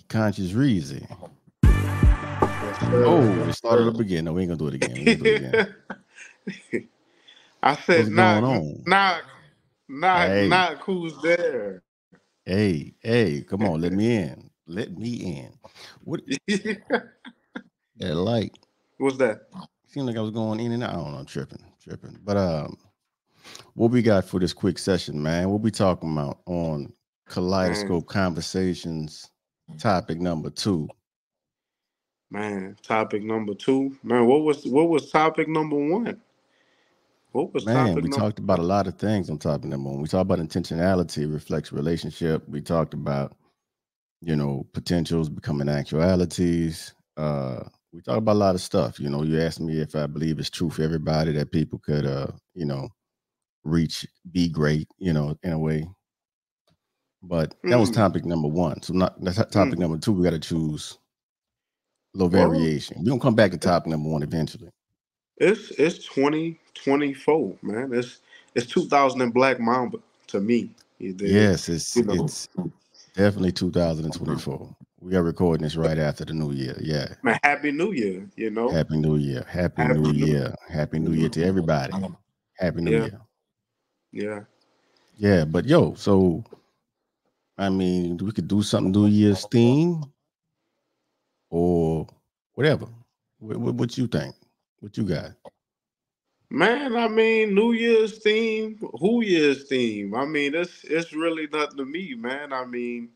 Conscious reason. Oh, it started up again. No, we ain't gonna do it again. We ain't gonna do it again. I said, What's going on? Knock, who's there? Hey, come on, let me in. Let me in. What? That light. What's that? Seemed like I was going in and out. I don't know, I'm tripping. But what we got for this quick session, man? What we talking about on Kaleidoscope Conversations? Topic number 2. Man, topic number 2. Man, what was topic number 1? What was man, we talked about a lot of things on topic number 1. We talked about intentionality, reflects relationship. We talked about, potentials becoming actualities. We talked about a lot of stuff. You asked me if I believe it's true for everybody that people could be great, in a way. But that was topic number 1. So that's topic number 2. We got to choose a little variation. We're gonna come back to topic number 1 eventually. It's 2024, man. It's 2000 and Black Mamba to me. Yes, it's definitely 2024. We are recording this right after the New Year. Yeah. Man, Happy New Year. Happy New Year. Happy New Year. Happy New Year to everybody. Happy New Year. Yeah. Yeah, but so. I mean, we could do something New Year's theme or whatever. What you think? What you got? Man, I mean, New Year's theme, Who Year's theme. I mean, it's really nothing to me, man. I mean,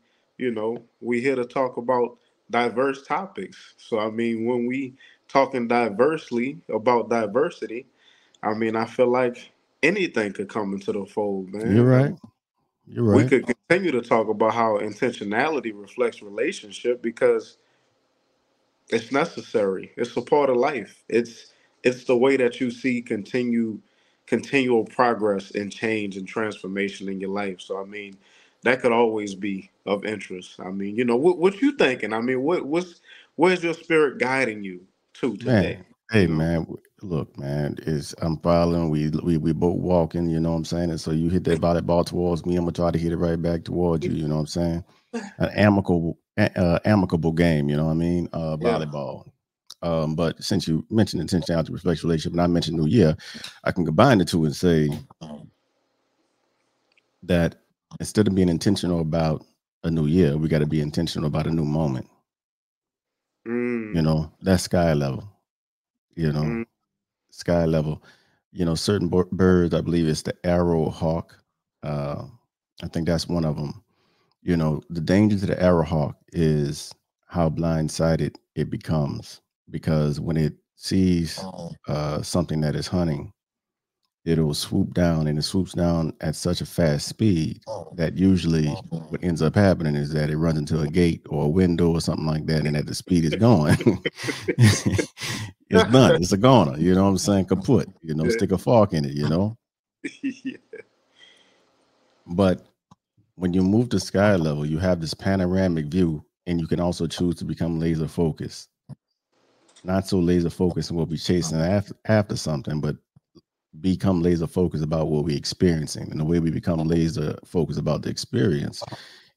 we here to talk about diverse topics. So, I mean, when we talking diversely about diversity, I mean, I feel like anything could come into the fold, man. You're right. We could continue to talk about how intentionality reflects relationship because it's necessary. It's a part of life. It's the way that you see continual progress and change and transformation in your life. So I mean, that could always be of interest. I mean, what you thinking? I mean, where's your spirit guiding you to today? Man, hey man, look, man, I'm following. We both walking. You know what I'm saying? And so you hit that volleyball towards me, I'm gonna try to hit it right back towards you. You know what I'm saying? An amicable game. You know what I mean? Volleyball. But since you mentioned intentionality, reflects relationship, and I mentioned New Year, I can combine the two and say that instead of being intentional about a new year, we got to be intentional about a new moment. That's sky level. Sky level. Certain birds, I believe it's the arrow hawk. I think that's one of them. The danger to the arrow hawk is how blindsided it becomes, because when it sees something that is hunting, it'll swoop down, and it swoops down at such a fast speed that usually what ends up happening is that it runs into a gate or a window or something like that, and at the speed is going, it's done. It's a goner. You know what I'm saying? Kaput. Stick a fork in it. Yeah. But when you move to sky level, you have this panoramic view, and you can also choose to become laser focused. Not so laser focused and we'll be chasing after something, but become laser focused about what we're experiencing. And the way we become laser focused about the experience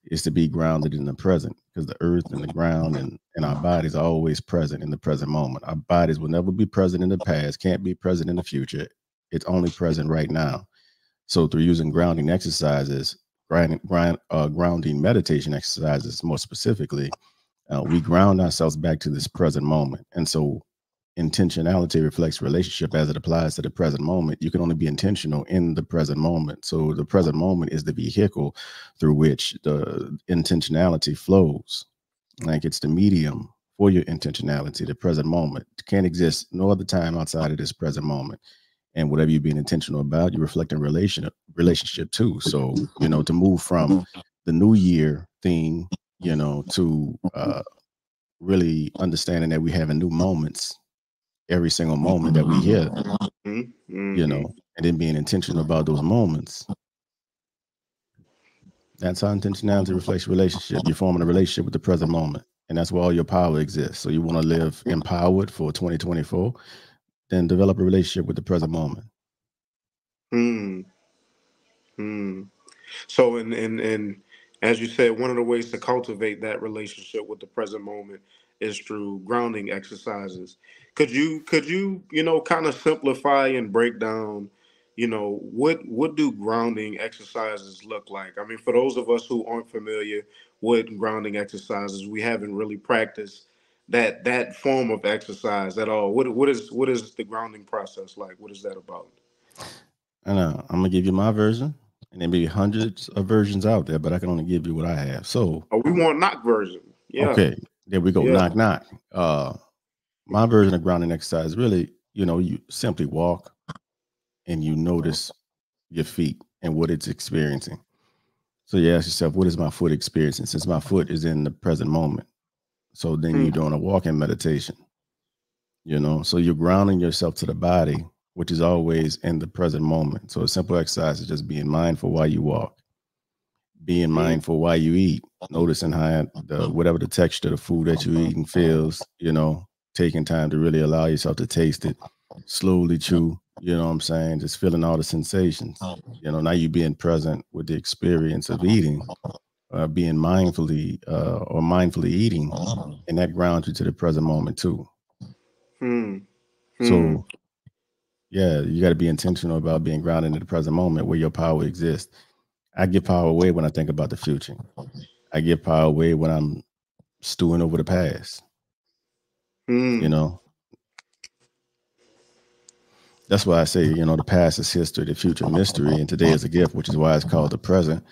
is to be grounded in the present. because the earth and the ground and our bodies are always present in the present moment. Our bodies will never be present in the past, can't be present in the future. It's only present right now. So through using grounding exercises, grounding meditation exercises more specifically, we ground ourselves back to this present moment. And so intentionality reflects relationship as it applies to the present moment. You can only be intentional in the present moment. So the present moment is the vehicle through which the intentionality flows. Like it's the medium for your intentionality, the present moment. It can't exist no other time outside of this present moment. And whatever you're being intentional about, you're reflecting relationship too. So, to move from the new year theme, to really understanding that we having new moments every single moment that we hear, Mm-hmm. and then being intentional about those moments. That's how intentionality reflects relationship. You're forming a relationship with the present moment. And that's where all your power exists. So you want to live empowered for 2024, then develop a relationship with the present moment. Mm-hmm. So, and as you said, one of the ways to cultivate that relationship with the present moment is through grounding exercises. Could you kind of simplify and break down, what do grounding exercises look like? I mean, for those of us who aren't familiar with grounding exercises, we haven't really practiced that form of exercise at all. What is the grounding process like? What is that about? And I'm going to give you my version, and there may be hundreds of versions out there, but I can only give you what I have. So, Oh, we want knock version. Yeah. okay, there we go. Yeah. Knock, knock. My version of grounding exercise really, you simply walk and you notice your feet and what it's experiencing. So you ask yourself, what is my foot experiencing? Since my foot is in the present moment. So then you're doing a walking meditation, So you're grounding yourself to the body, which is always in the present moment. So a simple exercise is just being mindful while you walk, being Mm, mindful while you eat, noticing how whatever the texture of the food that you're eating feels, taking time to really allow yourself to taste it, slowly chew, you know what I'm saying? Just feeling all the sensations. Now you being present with the experience of eating, being mindfully eating, and that grounds you to the present moment too. mm, mm, So yeah, you got to be intentional about being grounded in the present moment where your power exists. I give power away when I think about the future. I give power away when I'm stewing over the past. You mm, know, that's why I say, the past is history, the future mystery, and today is a gift, which is why it's called the present.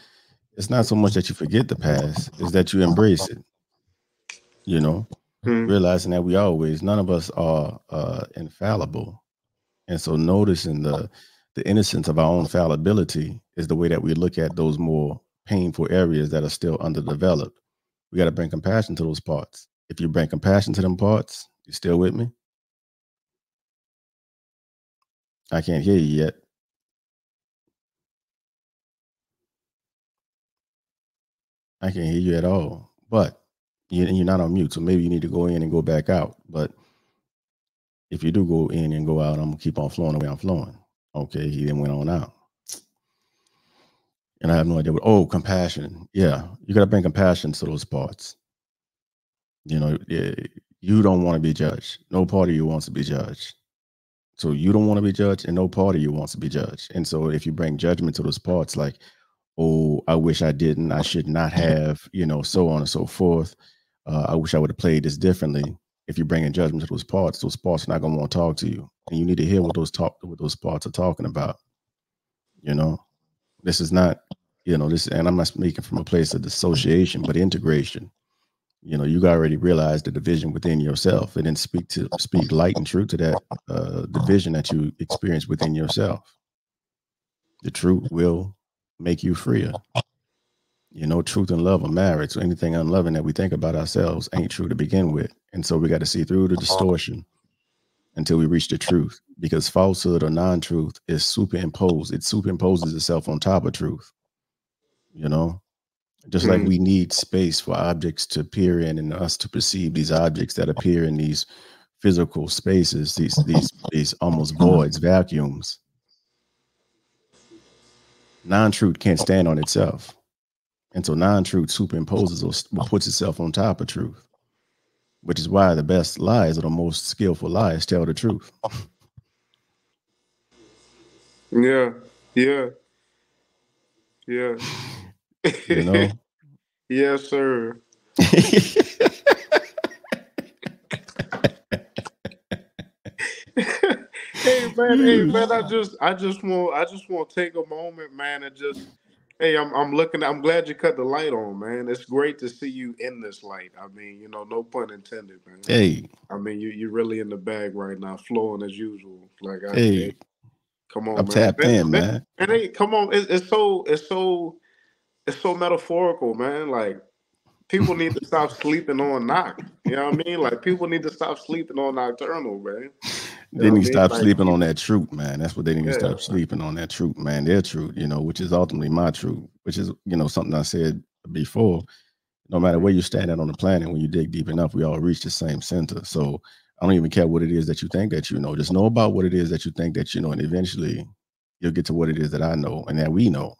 It's not so much that you forget the past, it's that you embrace it, you know, mm, realizing that none of us are infallible. And so noticing the innocence of our own fallibility is the way that we look at those more painful areas that are still underdeveloped. We got to bring compassion to those parts. If you bring compassion to them parts, you still with me? I can't hear you yet. I can't hear you at all. But you're not on mute, so maybe you need to go in and go back out. But if you do go in and go out, I'm gonna keep on flowing the way I'm flowing. Okay, he then went on out. And I have no idea what. Oh, compassion. Yeah, you got to bring compassion to those parts. Yeah, you don't want to be judged. No part of you wants to be judged. So you don't want to be judged, and no part of you wants to be judged. And so if you bring judgment to those parts, like, oh, I wish I didn't, I should not have, so on and so forth. I wish I would have played this differently. If you bring in judgment to those parts are not going to want to talk to you, and you need to hear what those parts are talking about. You know, this is not, this, and I'm not speaking from a place of dissociation, but integration. You already realize the division within yourself, and then speak light and truth to that division that you experience within yourself. The truth will make you freer. Truth and love are married. So anything unloving that we think about ourselves ain't true to begin with. And so we got to see through the distortion until we reach the truth, because falsehood or non-truth is superimposed. It superimposes itself on top of truth, you know? Just like mm, we need space for objects to appear in and us to perceive these objects that appear in these physical spaces, these almost voids, vacuums. Non-truth can't stand on itself. And so non-truth superimposes or puts itself on top of truth, which is why the best lies or the most skillful lies tell the truth. Yeah, yeah, yeah. You know? Yes, sir. Hey man, I just want to take a moment, man, and just, hey, I'm looking. I'm glad you cut the light on, man. It's great to see you in this light. I mean, no pun intended, man. Hey, I mean, you're really in the bag right now, flowing as usual. Like, hey, hey, come I'm on, man. tapped in, man. Hey, come on. It's so metaphorical, man. Like, people need to stop sleeping on knock. You know what I mean? Like, people need to stop sleeping on nocturnal, man. You They know need what to I mean? stop Like, sleeping on that truth, man. That's what they need to yeah. stop sleeping on, that truth, man. Their truth, which is ultimately my truth, which is, something I said before. No matter where you stand at on the planet, when you dig deep enough, we all reach the same center. So I don't even care what it is that you think that you know. Just know about what it is that you think that you know, and eventually you'll get to what it is that I know and that we know,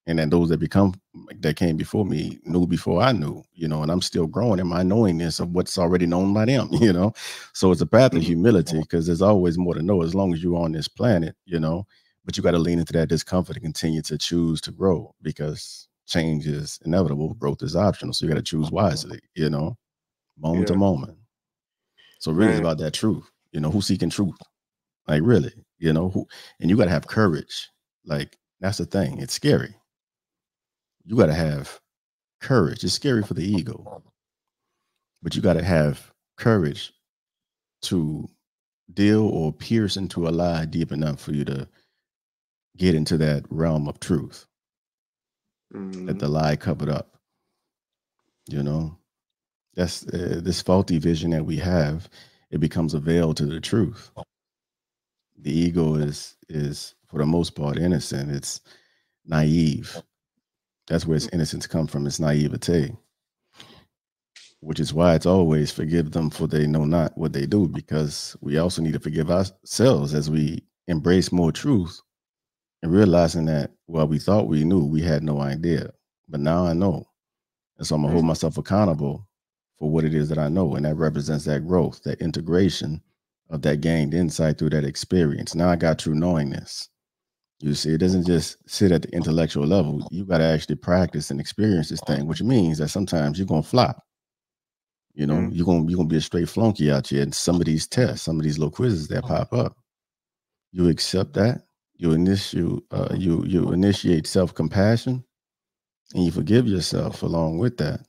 and then those that came before me knew before I knew, and I'm still growing in my knowingness of what's already known by them, So it's a path of Mhm. humility because there's always more to know as long as you're on this planet, but you got to lean into that discomfort and continue to choose to grow because change is inevitable, growth is optional. So you got to choose wisely, moment to Yeah, moment. So really it's man. about that truth, who's seeking truth. Like really, who, and you got to have courage. Like that's the thing. It's scary. You got to have courage. It's scary for the ego, but you got to have courage to deal or pierce into a lie deep enough for you to get into that realm of truth that the Mhm. lie covered up. You know, that's this faulty vision that we have. It becomes a veil to the truth. The ego is for the most part innocent. It's naive. That's where its innocence comes from. It's naivete, which is why it's always forgive them for they know not what they do, because we also need to forgive ourselves as we embrace more truth and realizing that while we thought we knew, we had no idea. But now I know. And so I'm gonna hold Mhm. myself accountable for what it is that I know. And that represents that growth, that integration of that gained insight through that experience. Now I got true knowingness. You see, it doesn't just sit at the intellectual level. You got to actually practice and experience this thing, which means that sometimes you're gonna flop. Mhm. You're gonna be a straight flunky out here in some of these tests, some of these little quizzes that pop up. You accept that. You initiate self compassion, and you forgive yourself along with that.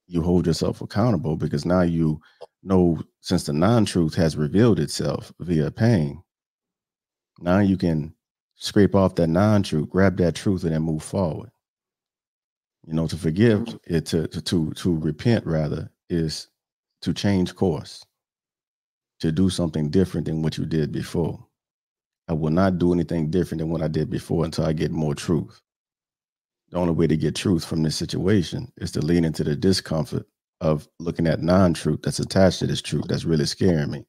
You hold yourself accountable because now you know, since the non truth has revealed itself via pain, now you can scrape off that non truth, grab that truth, and then move forward. To forgive, Mhm. to repent rather, is to change course, to do something different than what you did before. I will not do anything different than what I did before until I get more truth. The only way to get truth from this situation is to lean into the discomfort of looking at non-truth that's attached to this truth that's really scaring me.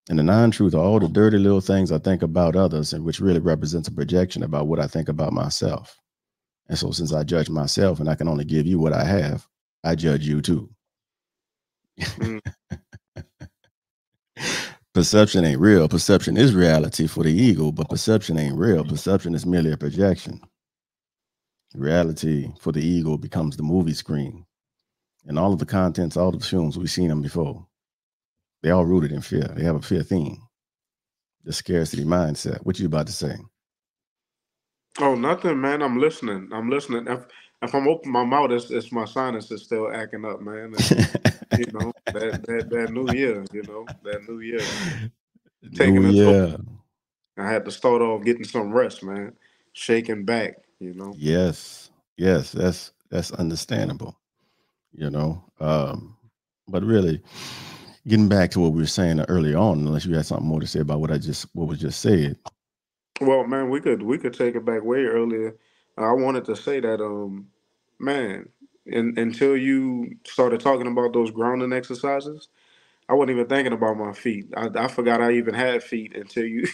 And the non-truth are all the dirty little things I think about others, and which really represents a projection about what I think about myself. And so since I judge myself and I can only give you what I have, I judge you too. Mhm. Perception ain't real. Perception is reality for the ego, but perception ain't real. Perception is merely a projection. Reality for the ego becomes the movie screen. And all of the contents, all of the films, we've seen them before. They all rooted in fear. They have a fear theme, the scarcity mindset. What you about to say? Oh, nothing, man. I'm listening. I'm listening. If I'm open my mouth, it's my sinus is still acting up, man. And that new year, that new year, New taking a toll. Year. I had to start off getting some rest, man. Shaking back. Yes. Yes, that's understandable, you know. But really, getting back to what we were saying earlier on, unless you had something more to say about what was just said. Well, man, we could take it back way earlier. I wanted to say that, man, until you started talking about those grounding exercises, I wasn't even thinking about my feet. I forgot I even had feet until you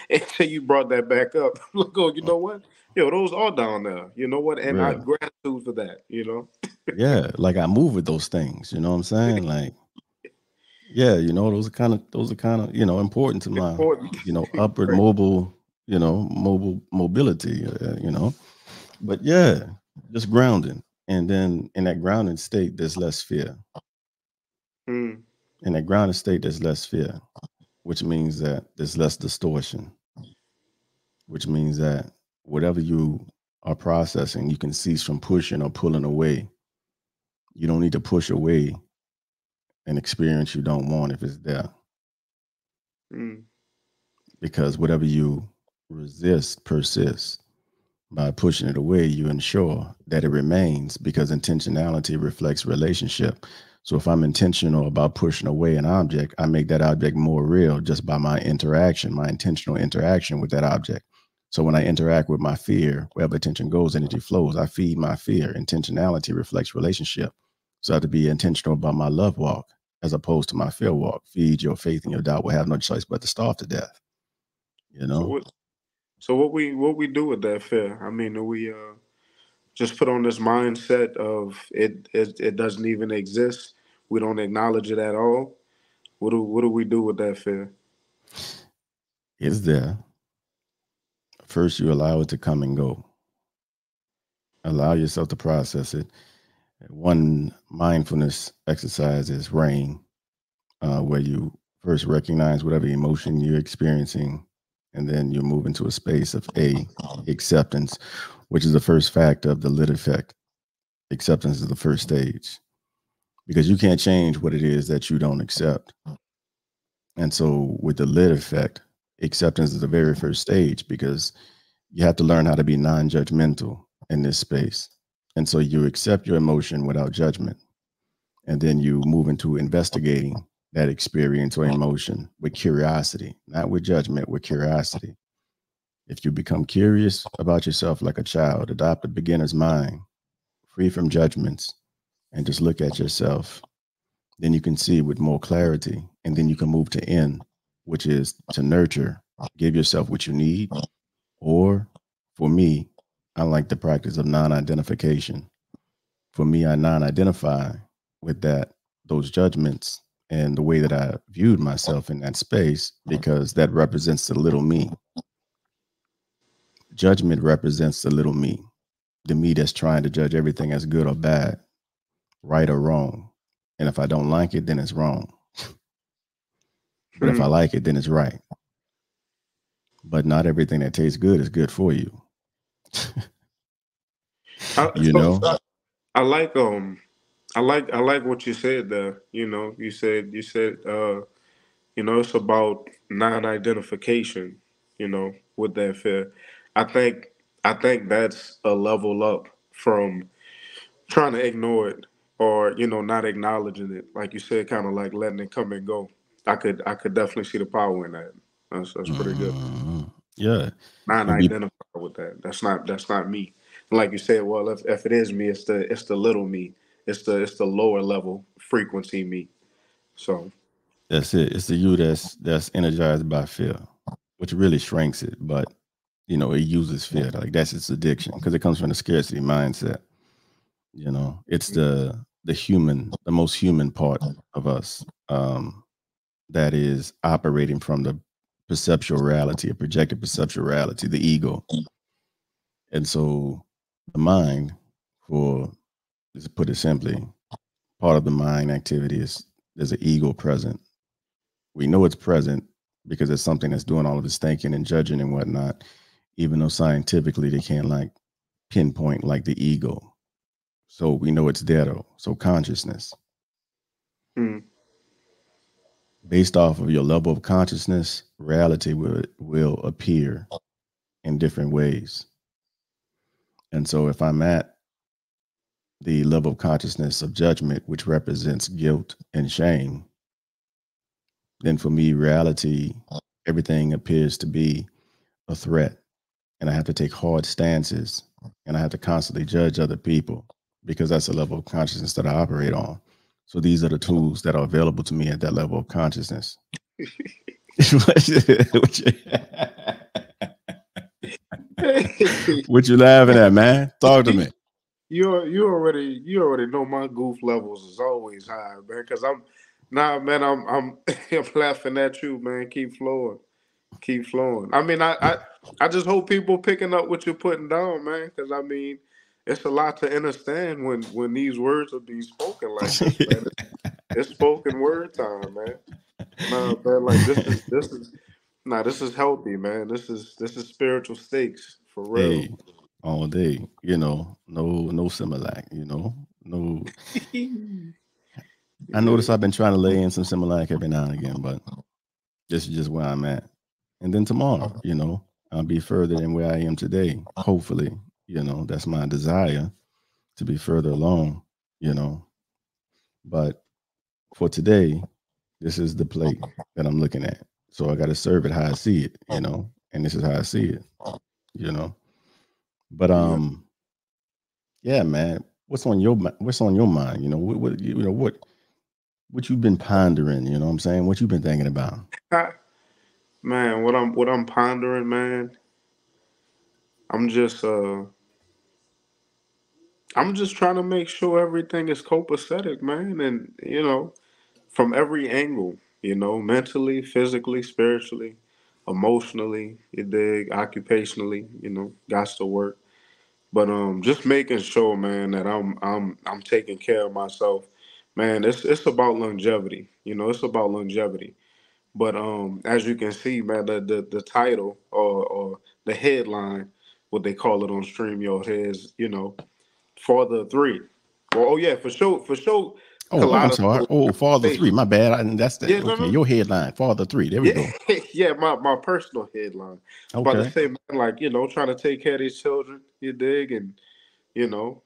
until you brought that back up. Look, oh, you know what? Yo, those are down there. You know what? And I Real. gratitude for that. You know, Yeah, like I move with those things, you know what I'm saying? Like, yeah, those are kind of, important to my, important. upward Right. mobile, mobile mobility, But yeah, just grounding. And then in that grounding state, there's less fear. Mm, In that grounded state, there's less fear, which means that there's less distortion, which means that whatever you are processing, you can cease from pushing or pulling away. You don't need to push away an experience you don't want if it's there, mm. because whatever you resist persists. By pushing it away, you ensure that it remains, because intentionality reflects relationship. So if I'm intentional about pushing away an object, I make that object more real just by my interaction, my intentional interaction with that object. So when I interact with my fear, wherever attention goes, energy flows. I feed my fear. Intentionality reflects relationship. So I have to be intentional about my love walk as opposed to my fear walk. Feed your faith and your doubt will have no choice but to starve to death. You So know? what? So what we do with that fear? I mean, do we just put on this mindset of it doesn't even exist? We don't acknowledge it at all. What do we do with that fear? It's there. First, you allow it to come and go. Allow yourself to process it. One mindfulness exercise is rain, where you first recognize whatever emotion you're experiencing, and then you move into a space of acceptance, which is the first factor of the lit effect. Acceptance is the first stage, because you can't change what it is that you don't accept. And so, with the lit effect, acceptance is the very first stage, because you have to learn how to be non-judgmental in this space. And so you accept your emotion without judgment. And then you move into investigating that experience or emotion with curiosity, not with judgment, with curiosity. If you become curious about yourself like a child, adopt a beginner's mind, free from judgments, and just look at yourself, then you can see with more clarity. And then you can move to N, which is to nurture, give yourself what you need. Or for me, I like the practice of non identification. For me, I non identify with those judgments and the way that I viewed myself in that space, because that represents the little me. Judgment represents the me that's trying to judge everything as good or bad, right or wrong. And if I don't like it, then it's wrong. But if I Hmm. like it, then it's right. But not everything that tastes good is good for you. I, You so know? I like I like what you said there. You said it's about non-identification. With that fear, I think I think that's a level up from trying to ignore it, or not acknowledging it. Like you said, kind of like letting it come and go. I could definitely see the power in that. That's pretty good. Mhm. Yeah. And we Non-identify with that. That's not me. Like you said, well, if it is me, it's the little me. It's the lower level frequency me. So. That's it. It's the you that's energized by fear, which really shrinks it. But it uses fear. Like that's its addiction, because it comes from the scarcity mindset. It's the most human part of us, that is operating from the perceptual reality, a projected perceptual reality, the ego. And so the mind, for just put it simply, part of the mind activity is there's an ego present. We know it's present because it's something that's doing all of this thinking and judging and whatnot, even though scientifically they can't like pinpoint like the ego. So we know it's there though. So consciousness, Mm, based off of your level of consciousness, reality will appear in different ways. And so if I'm at the level of consciousness of judgment, which represents guilt and shame, then for me, reality, everything appears to be a threat. And I have to take hard stances, and I have to constantly judge other people, because that's the level of consciousness that I operate on. So these are the tools that are available to me at that level of consciousness. What you laughing at, man? Talk to me. You already know my goof levels is always high, man. Cause I'm nah, man. I'm I'm laughing at you, man. Keep flowing, keep flowing. I mean, I just hope people picking up what you're putting down, man. Cause I mean, it's a lot to understand when these words are being spoken like this, man. It's spoken word time, man. Nah, man. Like this is nah. This is healthy, man. This is spiritual stakes for real. Hey, all day, no Similac, no. I Yeah, notice I've been trying to lay in some Similac every now and again, but this is just where I'm at. And then tomorrow, I'll be further than where I am today. Hopefully, that's my desire to be further along, you know. But for today, this is the plate that I'm looking at. So I got to serve it how I see it, and this is how I see it, you know. But yeah. yeah, man, what's on your mind? What you've been pondering, you know what I'm saying? What you've been thinking about? Man, what I'm pondering, man. I'm just uh I'm just trying to make sure everything is copacetic, man, and from every angle, mentally, physically, spiritually, emotionally, you dig, occupationally, got to work. But just making sure, man, that I'm taking care of myself. Man, it's about longevity. It's about longevity. But as you can see, man, the title or the headline, what they call it on StreamYard is, for the three. Well, oh yeah, for sure, Oh, I'm sorry. Kaleidoscope Oh, Father Three. Conversations. My bad. That's the Yeah, no, okay. no, Your headline, Father Three. There we yeah, go. yeah. My personal headline. I'm about to Okay. say, man, like trying to take care of these children. You dig, and you know,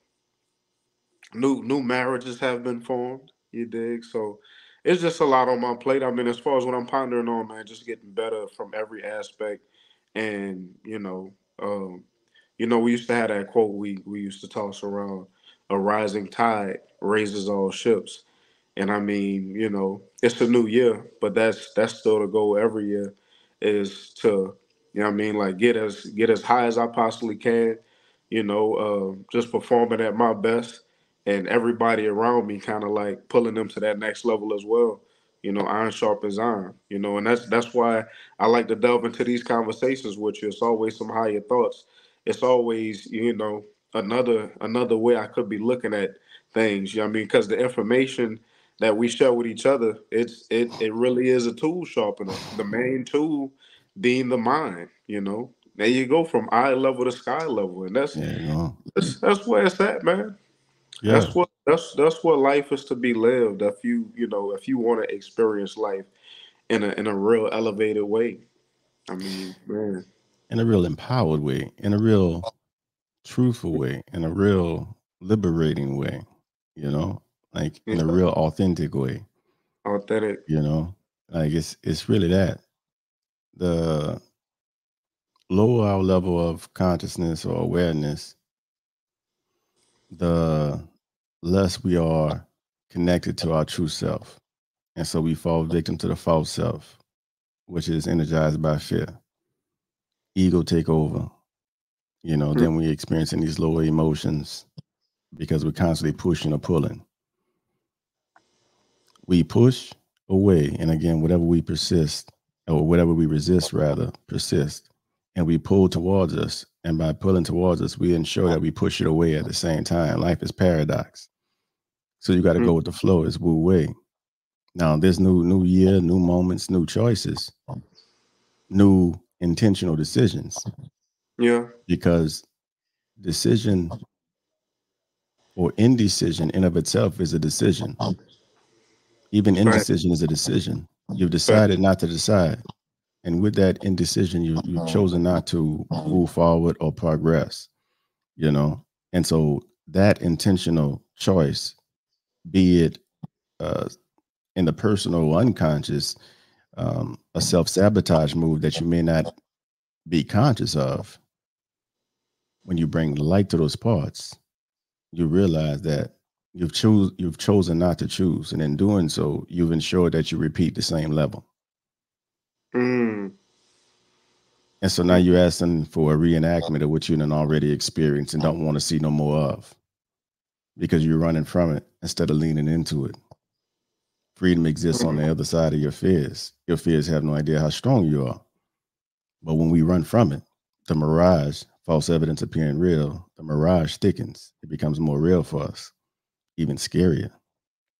new marriages have been formed. You dig, so it's just a lot on my plate. I mean, as far as what I'm pondering on, man, just getting better from every aspect, and we used to have that quote we used to toss around: "A rising tide raises all ships." And I mean, it's a new year, but that's still the goal every year is to, I mean, like get as high as I possibly can, just performing at my best, and everybody around me kind of like pulling them to that next level as well. Iron sharpens iron. And that's why I like to delve into these conversations with you. It's always some higher thoughts. It's always another way I could be looking at things. You know what I mean? Because the information that we share with each other, it really is a tool sharpener. The main tool being the mind. There you go from eye level to sky level, and that's Yeah, you know. that's where it's at, man. Yeah. That's what life is to be lived. If you want to experience life in a real elevated way. I mean, man, In a real empowered way, in a real truthful way, in a real liberating way, you know, like in a yeah, real authentic way, authentic. you know. Like it's really that. The lower our level of consciousness or awareness, the less we are connected to our true self. And so we fall victim to the false self, which is energized by fear. Ego take over. Mm, Then we experiencing these lower emotions because we're constantly pushing or pulling. We push away, and again, whatever we persist, or whatever we resist, rather, persist, and we pull towards us. And by pulling towards us, we ensure that we push it away at the same time. Life is paradox. So you got to mm, go with the flow. It's Wu Wei. Now, there's new year, new moments, new choices, new intentional decisions, yeah, because decision or indecision in of itself is a decision. Even fact, indecision is a decision. You've fact. decided not to decide. And with that indecision, you've chosen not to move forward or progress, you know? And so that intentional choice, be it uh, in the personal or unconscious, a self sabotage move that you may not be conscious of, when you bring light to those parts, you realize that You've chosen not to choose, and in doing so, you've ensured that you repeat the same level. Mm. And so now you're asking for a reenactment of what you done already experienced and don't want to see no more of, because you're running from it instead of leaning into it. Freedom exists on the other side of your fears. Your fears have no idea how strong you are. But when we run from it, the mirage, false evidence appearing real, the mirage thickens. It becomes more real for us, even scarier.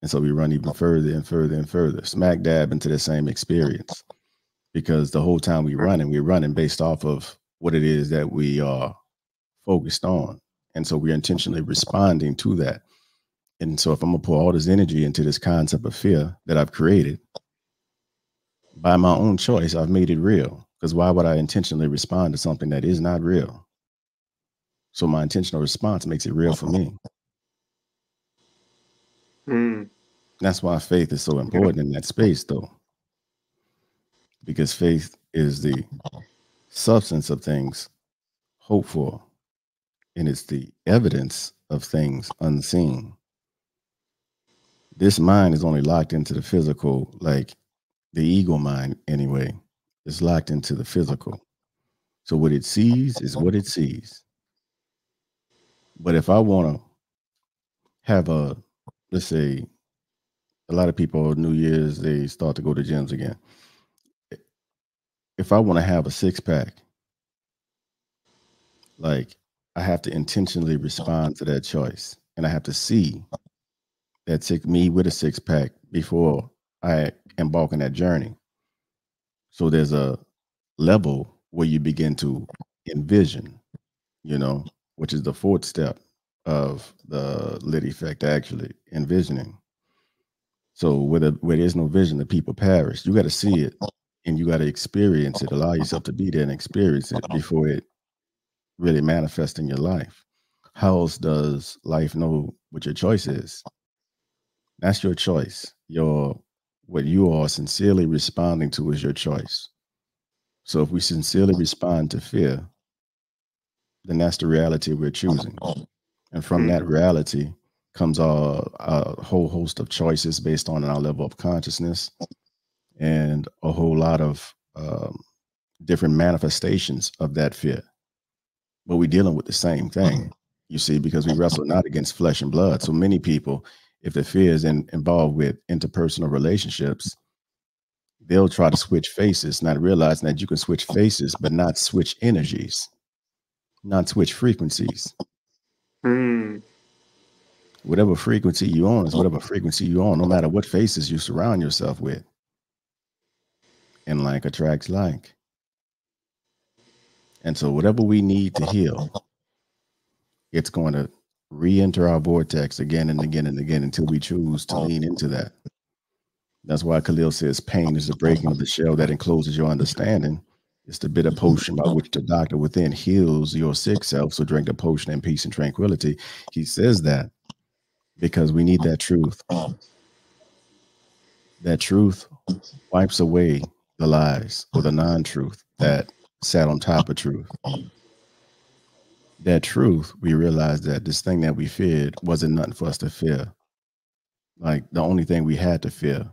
And so we run even further and further and further, smack dab into the same experience. Because the whole time we're running based off of what it is that we are focused on. And so we're intentionally responding to that. And so if I'm gonna pour all this energy into this concept of fear that I've created, by my own choice, I've made it real. Because why would I intentionally respond to something that is not real? So my intentional response makes it real for me. Mm. That's why faith is so important in that space, though, because faith is the substance of things hoped for, and it's the evidence of things unseen. This mind is only locked into the physical, like the ego mind, anyway. It's locked into the physical. So what it sees is what it sees. But if I want to have a, let's say, a lot of people New Year's they start to go to gyms again. If I want to have a six pack, like I have to intentionally respond to that choice, and I have to see that me with a six pack before I embark on that journey. So there's a level where you begin to envision, which is the fourth step of the lit effect, actually envisioning. So where there's no vision, the people perish. You got to see it and you got to experience it. Allow yourself to be there and experience it before it really manifests in your life. How else does life know what your choice is? That's your choice. What you are sincerely responding to is your choice. So if we sincerely respond to fear, then that's the reality we're choosing. And from that reality comes a whole host of choices based on our level of consciousness and a whole lot of different manifestations of that fear. But we're dealing with the same thing, you see, because we wrestle not against flesh and blood. So many people, if the fear is involved with interpersonal relationships, they'll try to switch faces, not realizing that you can switch faces, but not switch energies, not switch frequencies. Mm. Whatever frequency you on is whatever frequency you on, no matter what faces you surround yourself with. And like attracts like. And so whatever we need to heal, it's going to re-enter our vortex again and again and again until we choose to lean into that. That's why Khalil says pain is the breaking of the shell that encloses your understanding. It's the bitter potion by which the doctor within heals your sick self. So drink the potion in peace and tranquility. He says that because we need that truth. That truth wipes away the lies or the non-truth that sat on top of truth. That truth, we realized that this thing that we feared wasn't nothing for us to fear. Like the only thing we had to fear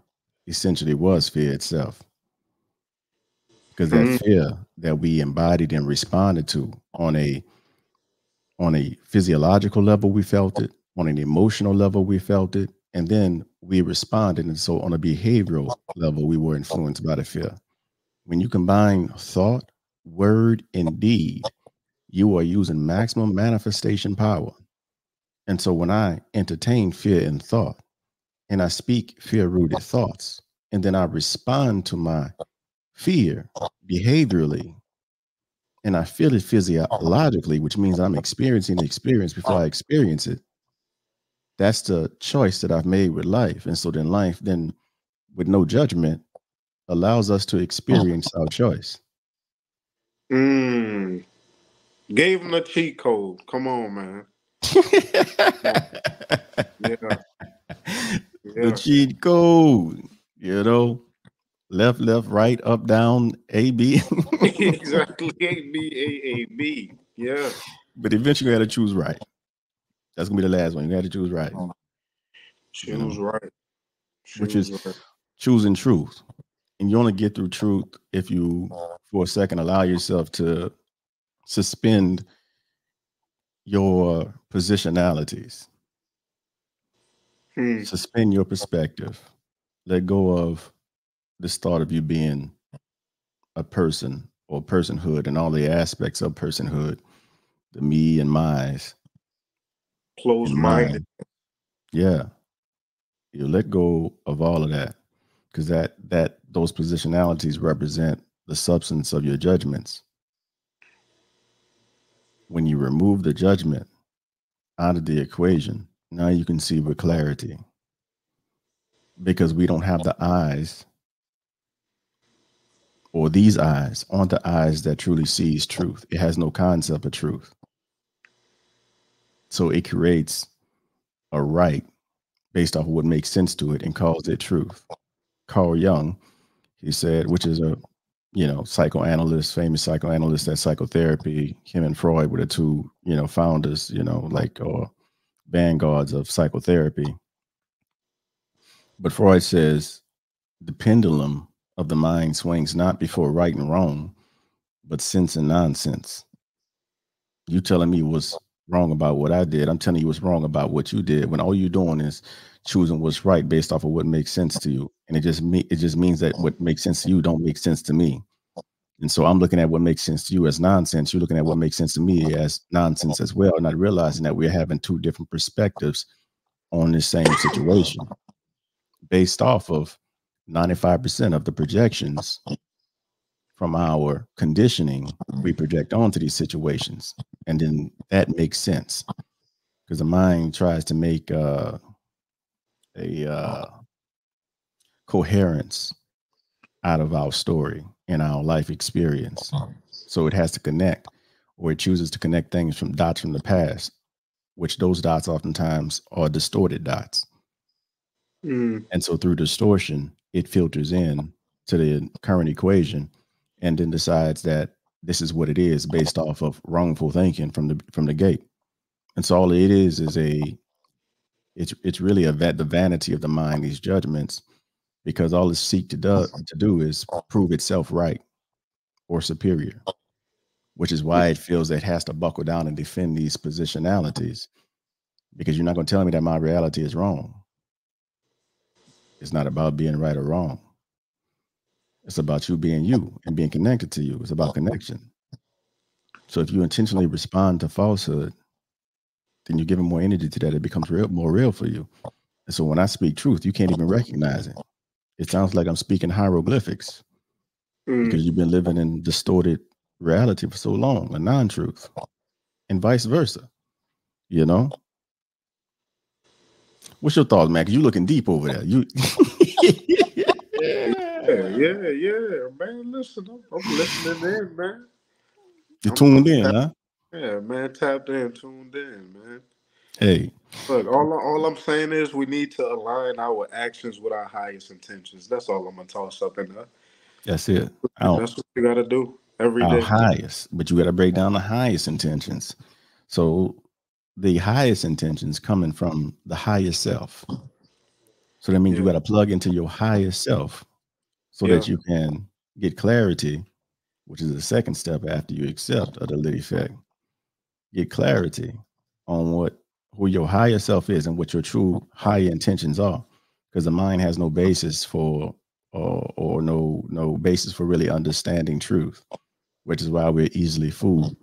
essentially was fear itself. Because that Mm. fear that we embodied and responded to on a physiological level, we felt it, on an emotional level, we felt it, and then we responded. And so on a behavioral level, we were influenced by the fear. When you combine thought, word, and deed, you are using maximum manifestation power. And so when I entertain fear in thought and I speak fear rooted thoughts, and then I respond to my fear behaviorally, and I feel it physiologically, which means I'm experiencing the experience before I experience it. That's the choice that I've made with life. And so then life, then with no judgment, allows us to experience our choice. Mm. Gave him the cheat code. Come on, man. Yeah. The Yeah. cheat code, left, right, up, down, A, B. Exactly. A-B-A-A-B. Yeah. But eventually you got to choose right. That's gonna be the last one. You got to choose right. She you was know, right. She which was is right. choosing truth. And you only get through truth if you, for a second, allow yourself to suspend your positionalities, Hmm. suspend your perspective, let go of this thought of you being a person or personhood and all the aspects of personhood, the me and my's Closed and minded. mine. Yeah, you let go of all of that because that those positionalities represent the substance of your judgments. When you remove the judgment out of the equation, now you can see with clarity because we don't have the eyes, or these eyes aren't the eyes that truly sees truth. It has no concept of truth. So it creates a right based off of what makes sense to it and calls it truth. Carl Jung, he said, which is a psychoanalyst, famous psychoanalyst at psychotherapy. Him and Freud were the two, founders, like or vanguards of psychotherapy. But Freud says the pendulum of the mind swings not before right and wrong, but sense and nonsense. You telling me what's wrong about what I did. I'm telling you what's wrong about what you did. When all you're doing is choosing what's right based off of what makes sense to you, and it just means that what makes sense to you don't make sense to me. And so I'm looking at what makes sense to you as nonsense. You're looking at what makes sense to me as nonsense as well, not realizing that we're having two different perspectives on this same situation based off of 95% of the projections from our conditioning we project onto these situations. And then that makes sense because the mind tries to make a coherence out of our story and our life experience. So it has to connect, or it chooses to connect things from dots from the past, which those dots oftentimes are distorted dots. Hmm. And so through distortion, it filters in to the current equation and then decides that this is what it is based off of wrongful thinking from the gate. And so all it is it's really the vanity of the mind, these judgments, because all it seek to do is prove itself right or superior, which is why it feels that it has to buckle down and defend these positionalities. Because you're not going to tell me that my reality is wrong. It's not about being right or wrong. It's about you being you and being connected to you. It's about connection. So if you intentionally respond to falsehood, then you're giving more energy to that. It becomes more real for you. And so when I speak truth, you can't even recognize it. It sounds like I'm speaking hieroglyphics Hmm. because you've been living in distorted reality for so long, a non-truth, and vice versa. You know, what's your thoughts, man? Because you looking deep over there. You, Yeah, man. Listen, I'm listening in, man. you I'm tuned in, tapped, huh? yeah, man, tapped in, tuned in, man. Hey, Look, all I'm saying is we need to align our actions with our highest intentions. That's all I'm gonna toss up in there. that's it. That's what you gotta do every Our day. highest, but you got to break down the highest intentions. So the highest intentions coming from the highest self. So that means you Yeah, got to plug into your highest self so yeah, that you can get clarity, which is the second step after you accept of the lit effect. Get clarity on who your higher self is and what your true higher intentions are, because the mind has no basis for or no basis for really understanding truth, which is why we're easily fooled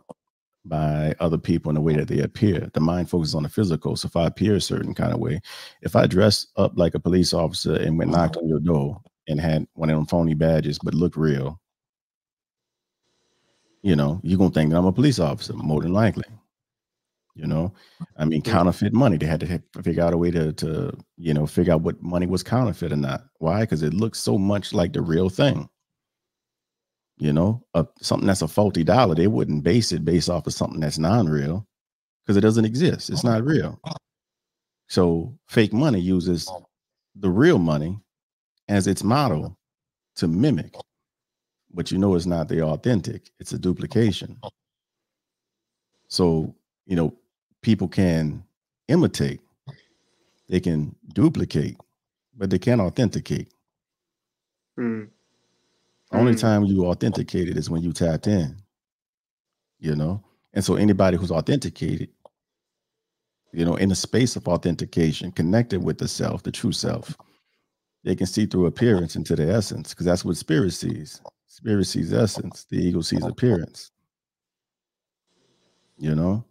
by other people in the way that they appear. The mind focuses on the physical. So if I appear a certain kind of way, if I dress up like a police officer and went knocked on your door and had one of them phony badges but looked real, you're gonna think that I'm a police officer, more than likely. You know, I mean, mm, counterfeit money. They had to figure out a way to figure out what money was counterfeit or not. Why? Because it looks so much like the real thing. Something that's a faulty dollar, they wouldn't base it based off of something that's non-real because it doesn't exist. It's not real. So fake money uses the real money as its model to mimic, but it's not the authentic. It's a duplication. So, people can imitate, They can duplicate, but they can't authenticate. Mm. Only Mm. time you authenticated is when you tapped in, you know? And so anybody who's authenticated, in the space of authentication, connected with the self, the true self, they can see through appearance into the essence, because that's what spirit sees. Spirit sees essence, the ego sees appearance, you know?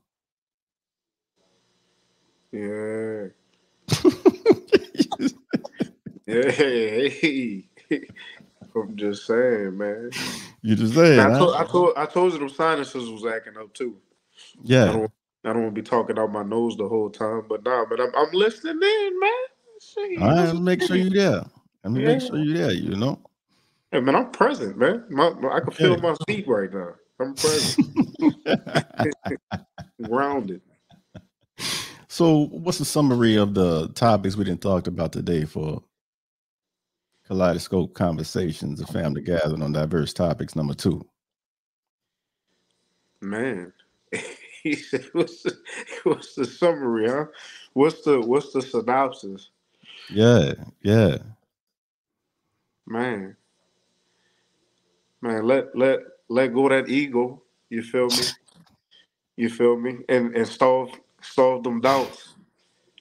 Yeah. Yeah. Hey. I'm just saying, man. You just Now, saying, huh? I told you them sinuses was acting up too. I Yeah. don't, I don't want to be talking out my nose the whole time, but nah, but I'm listening in, man. All See, right, what's let me make sure good? you're there. Let me make Yeah. sure you're there. Hey, man, I'm present, man. I can feel Okay. my feet right now. I'm present, grounded. So, what's the summary of the topics we didn't talked about today for Kaleidoscope Conversations, a family gathering on diverse topics, number 2? Man, he said, what's the summary, huh? What's the synopsis, Yeah, yeah. man? Man, let go of that ego. You feel me? You feel me? And solve them doubts.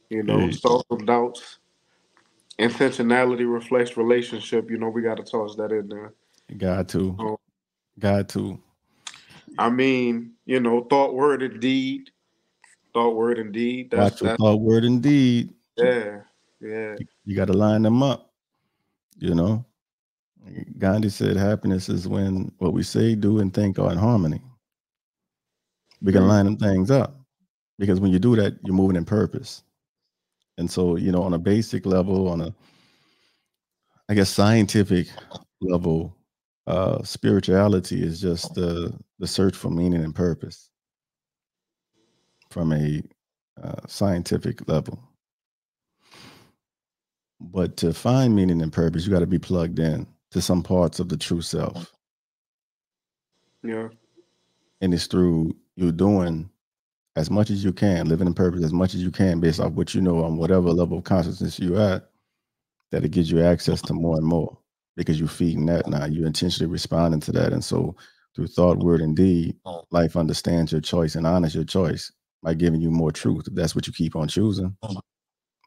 Hey, Solve them doubts. Intentionality reflects relationship. We got to toss that in there. got to, Um, got to. I mean, thought, word, and deed. Thought, word, and deed. Watch your That's thought, word, and deed. yeah, yeah, You got to line them up, you know. Gandhi said happiness is when what we say, do, and think are in harmony. We can mm, line them things up because when you do that, you're moving in purpose. And so, on a basic level, on a, I guess, scientific level, spirituality is just the search for meaning and purpose from a scientific level. But to find meaning and purpose, you got to be plugged in to some parts of the true self. yeah, And it's through you doing as much as you can, living in purpose as much as you can based off what you know on whatever level of consciousness you're at, that it gives you access to more and more because you're feeding that now. You're intentionally responding to that. And so through thought, word, and deed, life understands your choice and honors your choice by giving you more truth. If that's what you keep on choosing,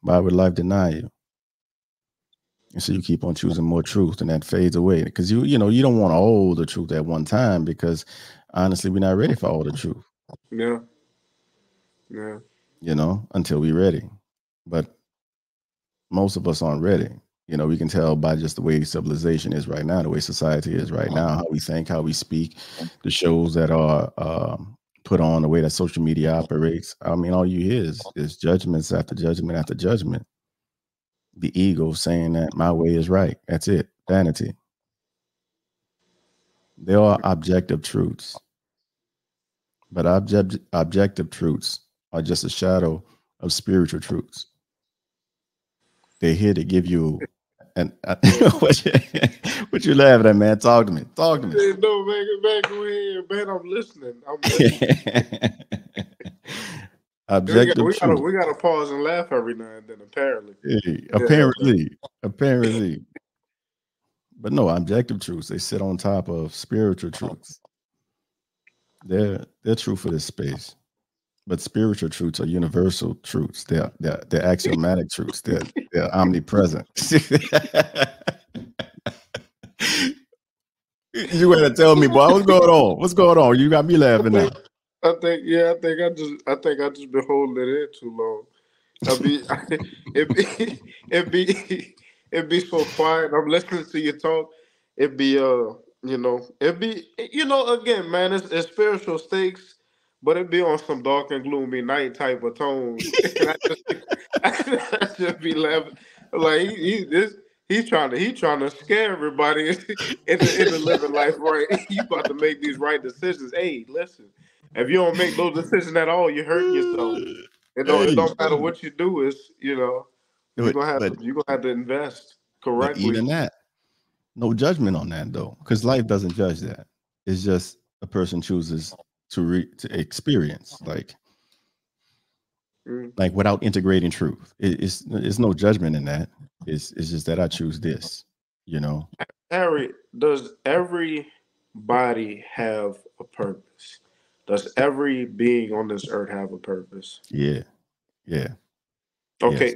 why would life deny you? And so you keep on choosing more truth and that fades away because you don't want all the truth at one time because honestly, we're not ready for all the truth, yeah, yeah, until we're ready. But most of us aren't ready. We can tell by just the way civilization is right now, the way society is right now, how we think, how we speak, the shows that are put on, the way that social media operates. I mean, all you hear is judgments after judgment after judgment. The ego saying that my way is right. That's it. Vanity. There are objective truths, but objective truths are just a shadow of spiritual truths. They're here to give you and what you laughing at, man? Talk to me. Talk to me. no, man, go ahead, man. I'm listening. I'm listening. Objective truth. We gotta pause and laugh every now and then. Apparently, Hey, yeah, apparently. But no, objective truths. They sit on top of spiritual truths. They're true for this space. But spiritual truths are universal truths. They're axiomatic truths. They're omnipresent. You gotta tell me, boy, what's going on? What's going on? You got me laughing now. I think I just been holding it in too long. I be, it be, it be, it be so quiet. I'm listening to you talk. It be, it be, again, man, it's spiritual stakes, but it be on some dark and gloomy night type of tones, and I just be laughing. Like he's trying to scare everybody in the living life, right? You about to make these right decisions. Hey, listen, if you don't make those decisions at all, you're hurting yourself. It Hey, don't matter what you do. Is but but you're gonna have to invest but correctly. even that, no judgment on that though, because life doesn't judge that. It's just a person chooses to experience. Like Mm. like without integrating truth. It's no judgment in that. It's just that I choose this, you know. Harry, does every body have a purpose? Does every being on this earth have a purpose? Yeah, yeah, yes, Okay,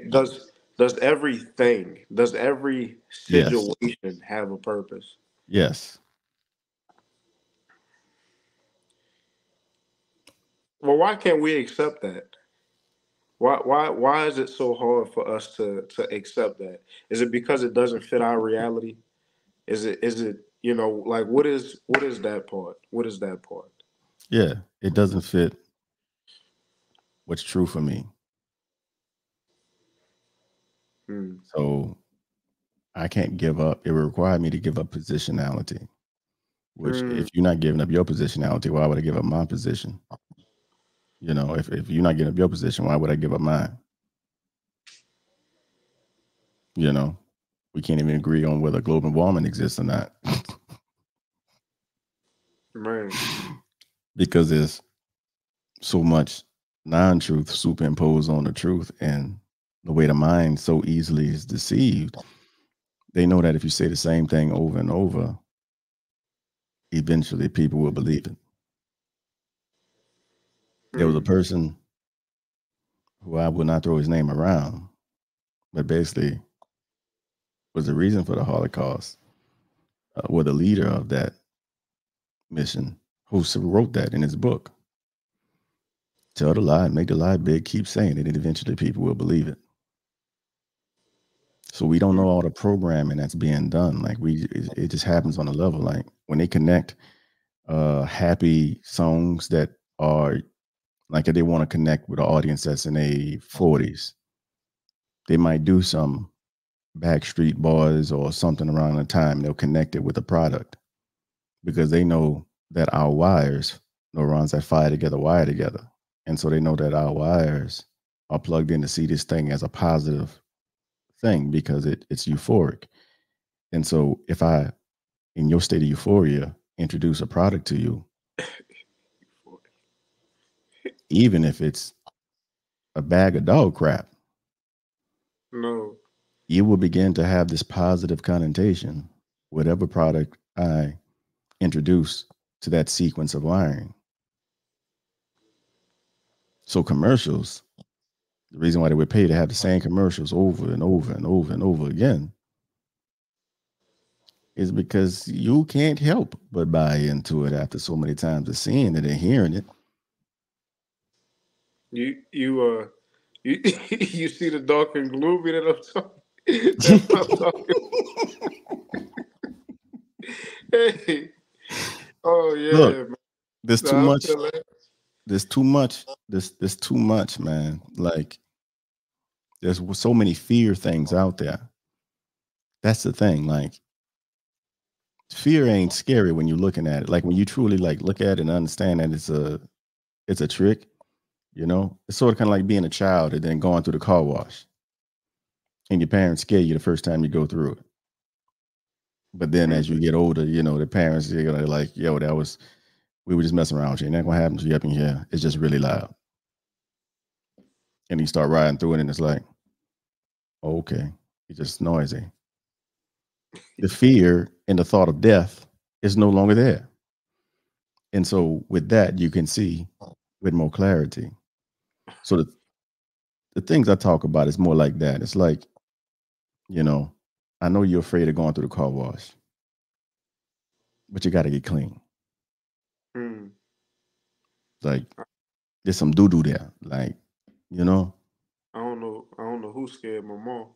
does everything, does every yes, situation have a purpose? yes. Well, why can't we accept that? Why is it so hard for us to accept that? Is it because it doesn't fit our reality? Is it like what is that part? What is that part? Yeah, it doesn't fit what's true for me. Hmm. So I can't give up. It would require me to give up positionality, which Hmm. if you're not giving up your positionality, why would I give up my position? You know, if you're not giving up your position, why would I give up mine? You know, we can't even agree on whether global warming exists or not Man. because there's so much non-truth superimposed on the truth, and the way the mind so easily is deceived. They know that if you say the same thing over and over, eventually people will believe it. There was a Hmm. person who I will not throw his name around, but basically was the reason for the Holocaust, or the leader of that mission, who wrote that in his book. Tell the lie, make the lie big, keep saying it, and eventually people will believe it. So we don't know all the programming that's being done. Like it just happens on a level. Like when they connect happy songs that are like if they want to connect with an audience that's in their 40s, they might do some Backstreet Boys or something around the time. They'll connect it with a product because they know that our wires, neurons that fire together, wire together. And so they know that our wires are plugged in to see this thing as a positive thing because it's euphoric. And so if I, in your state of euphoria, introduce a product to you, even if it's a bag of dog crap, No. you will begin to have this positive connotation, whatever product I introduce to that sequence of wiring. So commercials, the reason why they would pay to have the same commercials over and over and over and over again is because you can't help but buy into it after so many times of seeing it and hearing it. You you see the dark and gloomy that I'm talking. That's what I'm talking. Hey. Oh Look, yeah, man. there's too No, I much. feel that. There's too much. There's too much, man. Like there's so many fear things out there. That's the thing. Like fear ain't scary when you're looking at it. Like when you truly like look at it and understand that it's a trick. You know, it's sort of kind of like being a child and then going through the car wash, and your parents scare you the first time you go through it. But then Mm. as you get older, you know, the parents they're gonna like, yo, that was we were just messing around with you. Ain't that gonna happen to you up in here? It's just really loud. And you start riding through it and it's like, oh, okay, it's just noisy. The fear and the thought of death is no longer there. And so with that, you can see with more clarity. So the things I talk about is more like that. It's like, you know, I know you're afraid of going through the car wash, but you got to get clean. Mm. Like there's some doo doo there. Like, you know, I don't know. I don't know who scared my mom.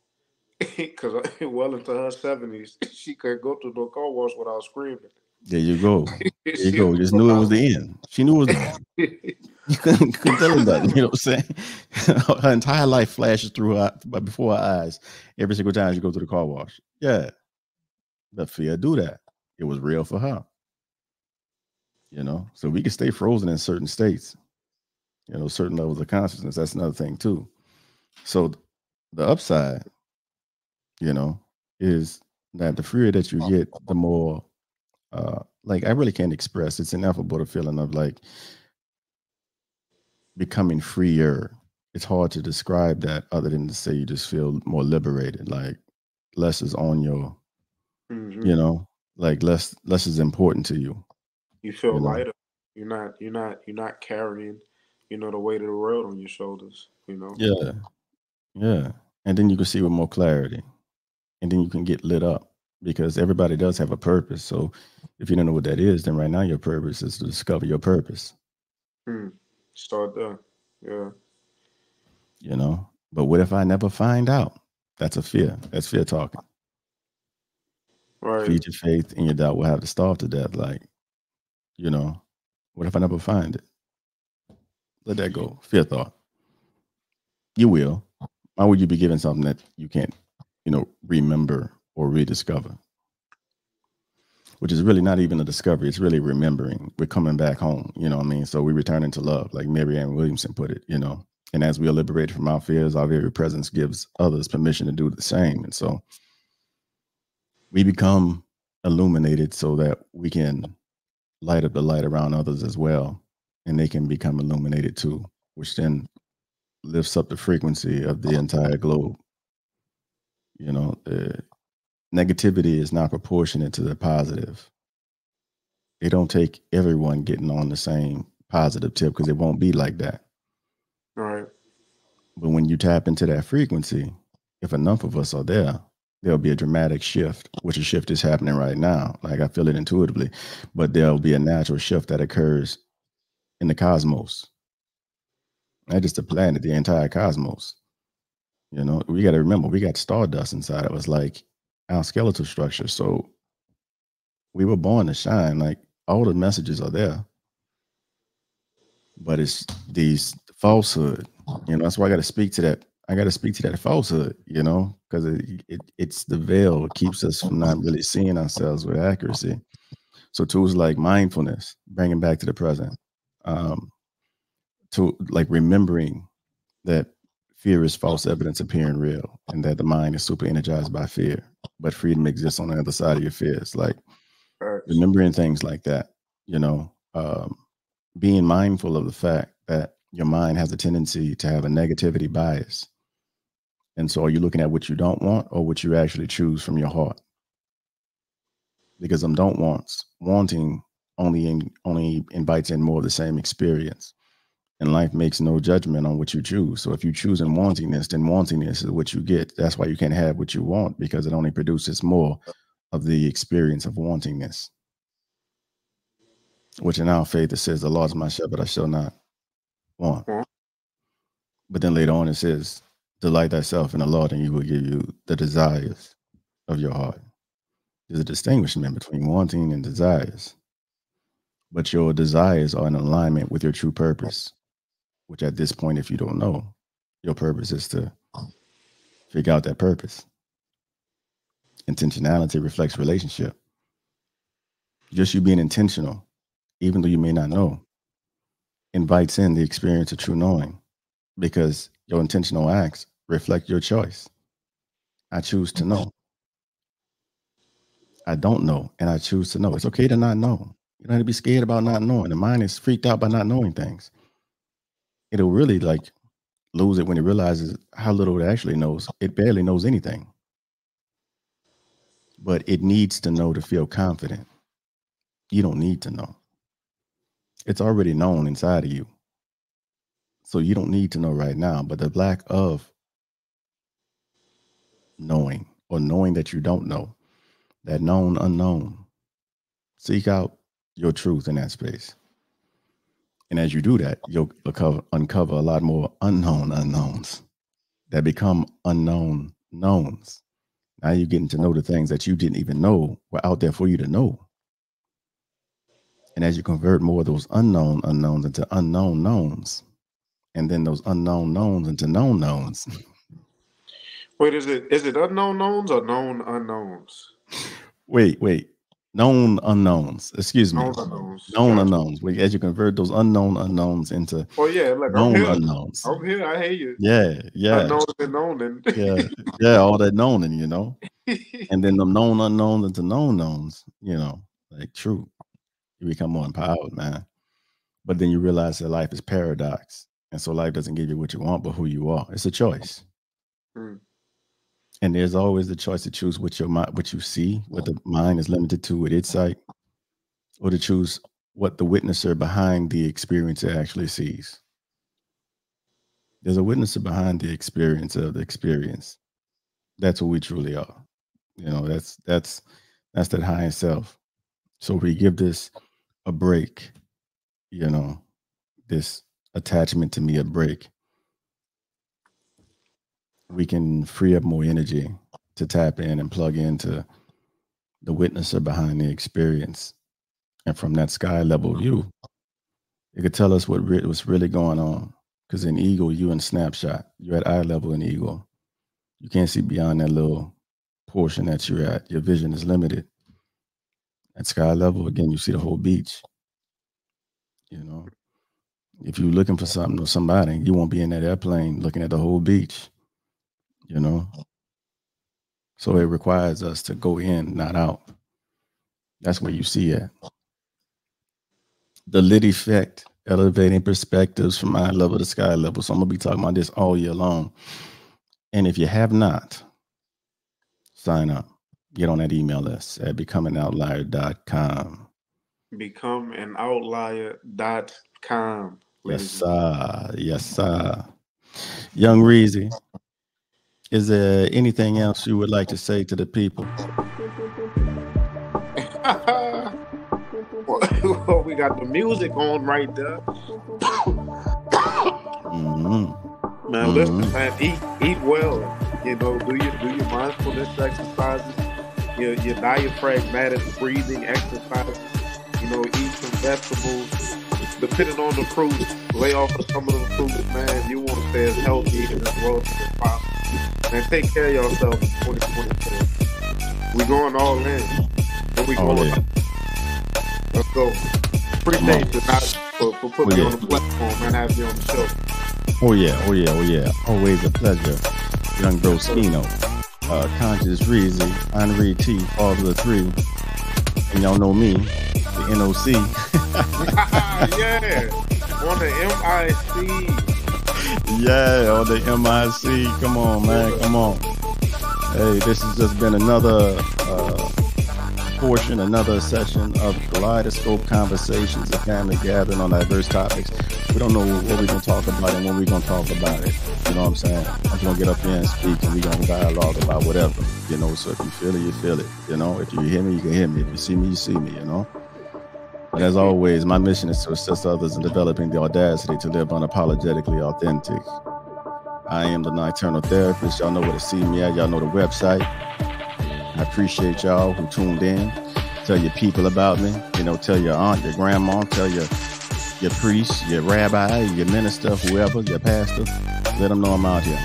Because well into her 70s, she couldn't go to no car wash without screaming. there you go. There you She go. was Just knew it was about. the end. She knew it was the end. You couldn't tell her nothing. You know what I'm saying? Her entire life flashes through her, but before her eyes every single time she goes to the car wash. Yeah, the fear do that. It was real for her. You know, so we can stay frozen in certain states. You know, certain levels of consciousness. That's another thing too. So the upside, you know, is that the freer that you get, the more like I really can't express. It's ineffable the feeling of like becoming freer. it's hard to describe that other than to say you just feel more liberated. Like less is on your, Hmm. you know, like less is important to you, You feel you know. lighter. You're not carrying, the weight of the world on your shoulders. Yeah, yeah. And then you can see with more clarity. And then you can get lit up because everybody does have a purpose. So if you don't know what that is, then right now your purpose is to discover your purpose, Hmm. Start there. Yeah. you know. But what if I never find out? That's a fear. That's fear talking. Right. Feed your faith and your doubt will have to starve to death. Like, you know, what if I never find it? Let that go. Fear thought. You will. Why would you be given something that you can't, remember or rediscover? Which is really not even a discovery. It's really remembering. We're coming back home. You know what I mean? So we return into love, like Marianne Williamson put it, And as we are liberated from our fears, our very presence gives others permission to do the same. And so we become illuminated so that we can light up the light around others as well. And they can become illuminated too, which then lifts up the frequency of the entire globe. Negativity is not proportionate to the positive. It don't take everyone getting on the same positive tip because it won't be like that. Right. But when you tap into that frequency, if enough of us are there, there'll be a dramatic shift, which a shift is happening right now. Like I feel it intuitively, but there'll be a natural shift that occurs in the cosmos, not just the planet, the entire cosmos. We got to remember we got stardust inside of us, like our skeletal structure. So we were born to shine. Like all the messages are there, but it's these falsehood. That's why I got to speak to that. I got to speak to that falsehood, because it's the veil. It keeps us from not really seeing ourselves with accuracy. So tools like mindfulness, bringing back to the present, um, to like remembering that fear is false evidence appearing real, and that the mind is super energized by fear, but freedom exists on the other side of your fears. Like Facts. remembering things like that, being mindful of the fact that your mind has a tendency to have a negativity bias. And so are you looking at what you don't want or what you actually choose from your heart? Because them don't wants, wanting only invites in more of the same experience. And life makes no judgment on what you choose. So if you choose in wantingness, then wantingness is what you get. That's why you can't have what you want, because it only produces more of the experience of wantingness. Which in our faith it says, "The Lord is my shepherd, I shall not want." Well, But then later on it says, "Delight thyself in the Lord, and He will give you the desires of your heart." There's a distinguishment between wanting and desires. But your desires are in alignment with your true purpose, which at this point, if you don't know, your purpose is to figure out that purpose. Intentionality reflects relationship. Just you being intentional, even though you may not know, invites in the experience of true knowing, because your intentional acts reflect your choice. I choose to know. I don't know, and I choose to know. It's okay to not know. You don't have to be scared about not knowing. The mind is freaked out by not knowing things. It'll really like lose it when it realizes how little it actually knows. It barely knows anything, but it needs to know to feel confident. You don't need to know. It's already known inside of you. So you don't need to know right now. But the lack of knowing, or knowing that you don't know, that known unknown, seek out your truth in that space. And as you do that, you'll uncover a lot more unknown unknowns that become unknown knowns. Now you're getting to know the things that you didn't even know were out there for you to know. And as you convert more of those unknown unknowns into unknown knowns, and then those unknown knowns into known knowns. wait, is it unknown knowns or known unknowns? Wait. Known unknowns. Excuse me. Known unknowns. Known Gotcha. unknowns. As you convert those unknown unknowns into Oh yeah, look, I'm known here. unknowns. I'm here. I hear you. Yeah, yeah, Unknown and known and yeah, yeah. All that knowing, and then the known unknowns into known knowns. Like true. You become more empowered, man. But then you realize that life is paradox, And so life doesn't give you what you want, but who you are. It's a choice. Mm. And there's always the choice to choose what your mind, what you see, what the mind is limited to with its sight, or to choose what the witnesser behind the experience actually sees. There's a witnesser behind the experience of the experience. That's what we truly are. You know, that's that higher self. So we give this a break, you know, this attachment to me a break. We can free up more energy to tap in and plug into the witnesser behind the experience. And from that sky level view, it could tell us what's really going on. Because in ego, you in snapshot. You're at eye level in ego. You can't see beyond that little portion that you're at. Your vision is limited. At sky level, again, you see the whole beach. You know, if you're looking for something or somebody, you won't be in that airplane looking at the whole beach. You know, so it requires us to go in, not out. That's where you see it. The lit effect, elevating perspectives from eye level to sky level. So I'm gonna be talking about this all year long. And if you have not, sign up. Get on that email list at becomeanoutlier.com. Becomeanoutlier.com. Yes, sir. Yes, sir. Young Reezy, is there anything else you would like to say to the people? Well, we got the music on right there. Man, listen, man, eat well. You know, do your mindfulness exercises, your diaphragmatic breathing exercises. You know, eat some vegetables. Depending on the fruit, lay off of some of the fruits, man. You want to stay as healthy and as well as possible. Man, take care of yourself in 2024. We're going all in. And we going in. Let's go. Appreciate you for putting me on the platform and having me on the show. Oh yeah. Always a pleasure. Young Bro Skino, Conscious Reezy, Henry T, Father of Three. And y'all know me, the NOC. Yeah, on the MIC. Yeah, on the MIC. Come on, man. Come on. Hey, this has just been another portion, another session of Kaleidoscope Conversations, a family gathering on diverse topics. We don't know what we're going to talk about and when we're going to talk about it. You know what I'm saying? I'm just going to get up here and speak, and we're going to dialogue about whatever. You know, so if you feel it, you feel it. You know, if you hear me, you can hear me. If you see me, you see me, you know? But as always, my mission is to assist others in developing the audacity to live unapologetically authentic. I am the Nocturnal Therapist. Y'all know where to see me at. Y'all know the website. I appreciate y'all who tuned in. Tell your people about me. You know, tell your aunt, your grandma, tell your priest, your rabbi, your minister, whoever, your pastor. Let them know I'm out here.